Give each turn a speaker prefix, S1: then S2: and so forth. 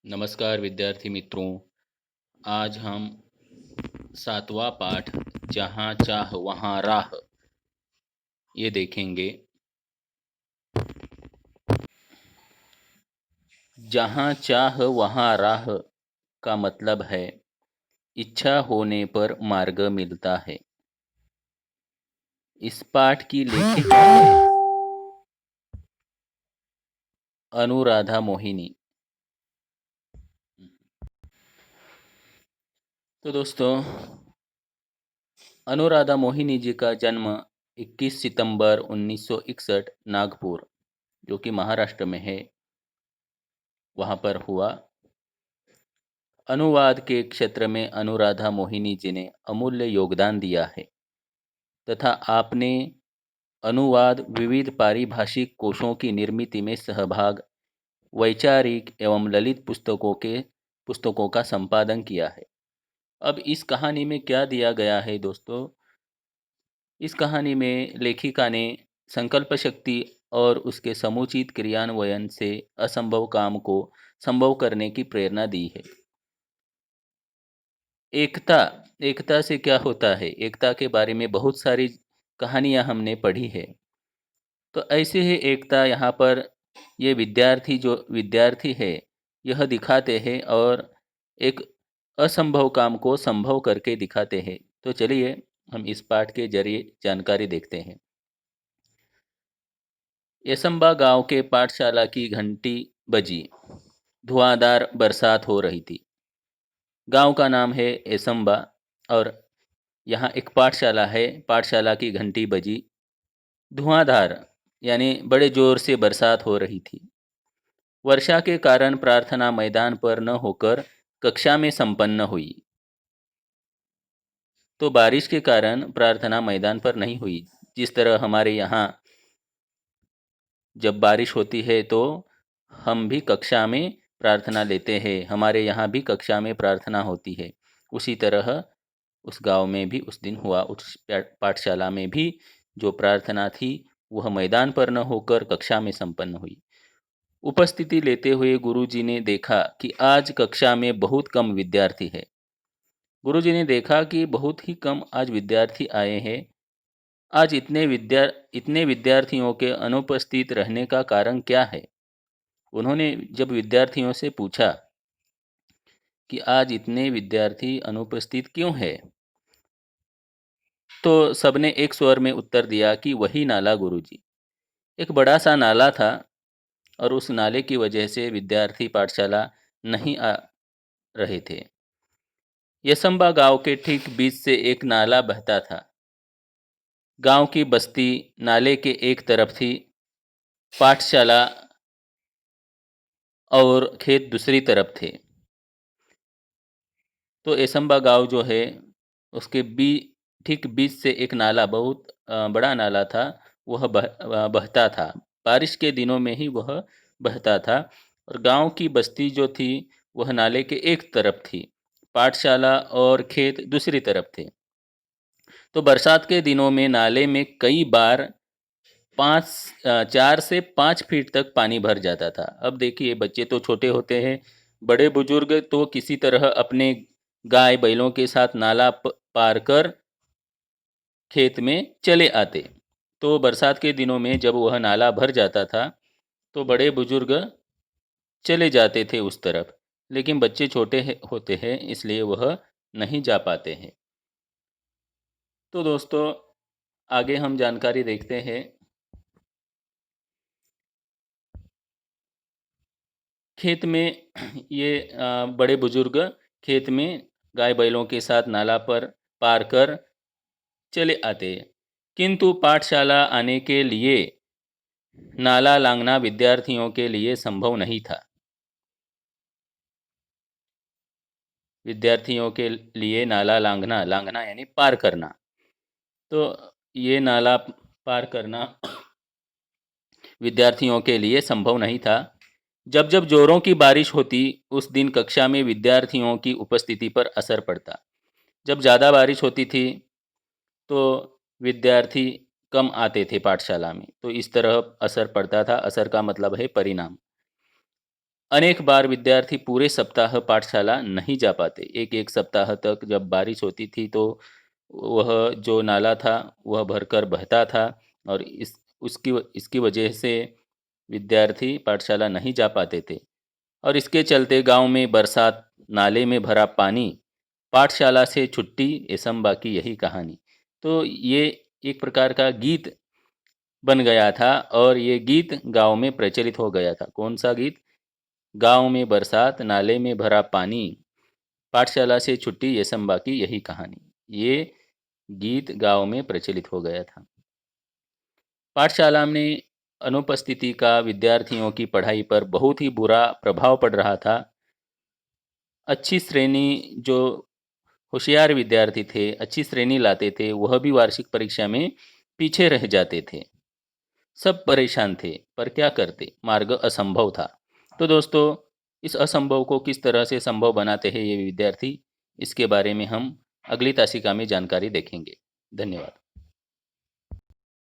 S1: नमस्कार विद्यार्थी मित्रों। आज हम सातवां पाठ जहाँ चाह वहाँ राह ये देखेंगे। जहाँ चाह वहाँ राह का मतलब है इच्छा होने पर मार्ग मिलता है। इस पाठ की लेखिका है अनुराधा मोहिनी। तो दोस्तों, अनुराधा मोहिनी जी का जन्म 21 सितंबर 1961 नागपुर, जो कि महाराष्ट्र में है, वहाँ पर हुआ। अनुवाद के क्षेत्र में अनुराधा मोहिनी जी ने अमूल्य योगदान दिया है तथा आपने अनुवाद, विविध पारिभाषिक कोशों की निर्मिति में सहभाग, वैचारिक एवं ललित पुस्तकों का संपादन किया है। अब इस कहानी में क्या दिया गया है दोस्तों? इस कहानी में लेखिका ने संकल्प शक्ति और उसके समुचित क्रियान्वयन से असंभव काम को संभव करने की प्रेरणा दी है। एकता एकता से क्या होता है? एकता के बारे में बहुत सारी कहानियाँ हमने पढ़ी है। तो ऐसे ही एकता यहाँ पर ये विद्यार्थी है, यह दिखाते हैं और एक असंभव काम को संभव करके दिखाते हैं। तो चलिए हम इस पाठ के जरिए जानकारी देखते हैं। यसम्बा गांव के पाठशाला की घंटी बजी। धुआंधार बरसात हो रही थी। गांव का नाम है यसम्बा और यहाँ एक पाठशाला है। पाठशाला की घंटी बजी। धुआंधार यानी बड़े जोर से बरसात हो रही थी। वर्षा के कारण प्रार्थना मैदान पर न होकर कक्षा में संपन्न हुई। तो बारिश के कारण प्रार्थना मैदान पर नहीं हुई। जिस तरह हमारे यहाँ जब बारिश होती है तो हम भी कक्षा में प्रार्थना लेते हैं, हमारे यहाँ भी कक्षा में प्रार्थना होती है। उसी तरह उस गांव में भी उस दिन हुआ। उस पाठशाला में भी जो प्रार्थना थी वह मैदान पर न होकर कक्षा में संपन्न हुई। उपस्थिति लेते हुए गुरुजी ने देखा कि आज कक्षा में बहुत कम विद्यार्थी है। गुरुजी ने देखा कि बहुत ही कम आज विद्यार्थी आए हैं। आज इतने विद्यार्थियों के अनुपस्थित रहने का कारण क्या है? उन्होंने जब विद्यार्थियों से पूछा कि आज इतने विद्यार्थी अनुपस्थित क्यों है, तो सबने एक स्वर में उत्तर दिया कि वही नाला गुरुजी। एक बड़ा सा नाला था और उस नाले की वजह से विद्यार्थी पाठशाला नहीं आ रहे थे। यसम्बा गांव के ठीक बीच से एक नाला बहता था। गांव की बस्ती नाले के एक तरफ थी, पाठशाला और खेत दूसरी तरफ थे। तो यसम्बा गांव जो है उसके ठीक बीच से एक नाला, बहुत बड़ा नाला था, वह बहता था। बारिश के दिनों में ही वह बहता था और गांव की बस्ती जो थी वह नाले के एक तरफ थी, पाठशाला और खेत दूसरी तरफ थे। तो बरसात के दिनों में नाले में कई बार 4 से 5 फीट तक पानी भर जाता था। अब देखिए, बच्चे तो छोटे होते हैं, बड़े बुजुर्ग तो किसी तरह अपने गाय बैलों के साथ नाला पार कर खेत में चले आते। तो बरसात के दिनों में जब वह नाला भर जाता था तो बड़े बुजुर्ग चले जाते थे उस तरफ, लेकिन बच्चे छोटे होते हैं इसलिए वह नहीं जा पाते हैं। तो दोस्तों, आगे हम जानकारी देखते हैं। खेत में ये बड़े बुजुर्ग खेत में गाय बैलों के साथ नाला पर पार कर चले आते, किंतु पाठशाला आने के लिए नाला लांघना विद्यार्थियों के लिए संभव नहीं था। विद्यार्थियों के लिए नाला लांघना लांघना यानी पार करना, तो ये नाला पार करना विद्यार्थियों के लिए संभव नहीं था। जब जब जोरों की बारिश होती उस दिन कक्षा में विद्यार्थियों की उपस्थिति पर असर पड़ता। जब ज़्यादा बारिश होती थी तो विद्यार्थी कम आते थे पाठशाला में, तो इस तरह असर पड़ता था। असर का मतलब है परिणाम। अनेक बार विद्यार्थी पूरे सप्ताह पाठशाला नहीं जा पाते। एक एक सप्ताह तक जब बारिश होती थी तो वह जो नाला था वह भरकर बहता था, और इसकी वजह से विद्यार्थी पाठशाला नहीं जा पाते थे। और इसके चलते गांव में बरसात, नाले में भरा पानी, पाठशाला से छुट्टी, एसम की यही कहानी। तो ये एक प्रकार का गीत बन गया था, और ये गीत गांव में प्रचलित हो गया था। कौन सा गीत? गांव में बरसात, नाले में भरा पानी, पाठशाला से छुट्टी, एसम की यही कहानी। ये गीत गांव में प्रचलित हो गया था। पाठशाला में अनुपस्थिति का विद्यार्थियों की पढ़ाई पर बहुत ही बुरा प्रभाव पड़ रहा था। अच्छी श्रेणी, जो होशियार विद्यार्थी थे, अच्छी श्रेणी लाते थे, वह भी वार्षिक परीक्षा में पीछे रह जाते थे। सब परेशान थे, पर क्या करते, मार्ग असंभव था। तो दोस्तों, इस असंभव को किस तरह से संभव बनाते हैं ये विद्यार्थी, इसके बारे में हम अगली तासिका में जानकारी देखेंगे। धन्यवाद।